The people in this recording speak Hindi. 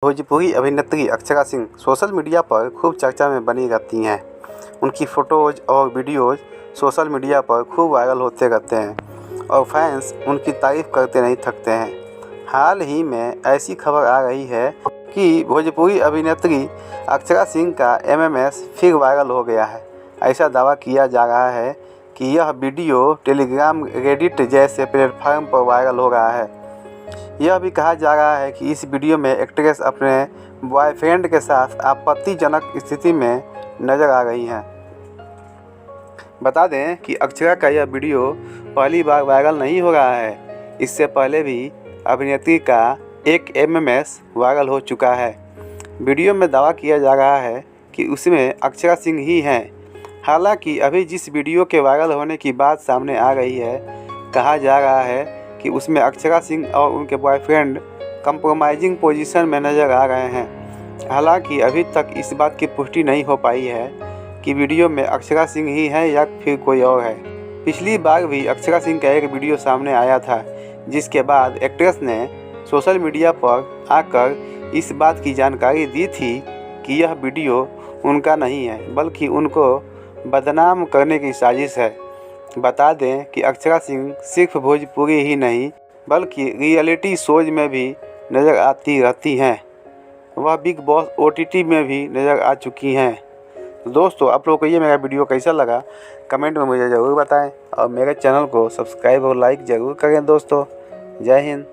भोजपुरी अभिनेत्री अक्षरा सिंह सोशल मीडिया पर खूब चर्चा में बनी रहती हैं। उनकी फ़ोटोज़ और वीडियोज़ सोशल मीडिया पर खूब वायरल होते रहते हैं और फैंस उनकी तारीफ़ करते नहीं थकते हैं। हाल ही में ऐसी खबर आ रही है कि भोजपुरी अभिनेत्री अक्षरा सिंह का एमएमएस फिर वायरल हो गया है। ऐसा दावा किया जा रहा है कि यह वीडियो टेलीग्राम, रेडिट जैसे प्लेटफार्म पर वायरल हो रहा है। यह भी कहा जा रहा है कि इस वीडियो में एक्ट्रेस अपने बॉयफ्रेंड के साथ आपत्तिजनक स्थिति में नजर आ रही हैं। बता दें कि अक्षरा का यह वीडियो पहली बार वायरल नहीं हो रहा है। इससे पहले भी अभिनेत्री का एक एमएमएस वायरल हो चुका है। वीडियो में दावा किया जा रहा है कि उसमें अक्षरा सिंह ही हैं। हालांकि अभी जिस वीडियो के वायरल होने की बात सामने आ रही है, कहा जा रहा है कि उसमें अक्षरा सिंह और उनके बॉयफ्रेंड कंप्रोमाइजिंग पोजीशन में नजर आ रहे हैं। हालांकि अभी तक इस बात की पुष्टि नहीं हो पाई है कि वीडियो में अक्षरा सिंह ही है या फिर कोई और है। पिछली बार भी अक्षरा सिंह का एक वीडियो सामने आया था, जिसके बाद एक्ट्रेस ने सोशल मीडिया पर आकर इस बात की जानकारी दी थी कि यह वीडियो उनका नहीं है, बल्कि उनको बदनाम करने की साजिश है। बता दें कि अक्षरा सिंह सिर्फ भोजपुरी ही नहीं बल्कि रियलिटी शोज में भी नज़र आती रहती हैं। वह बिग बॉस ओटीटी में भी नज़र आ चुकी हैं। तो दोस्तों, आप लोगों को ये मेरा वीडियो कैसा लगा कमेंट में मुझे ज़रूर बताएं और मेरे चैनल को सब्सक्राइब और लाइक ज़रूर करें दोस्तों। जय हिंद।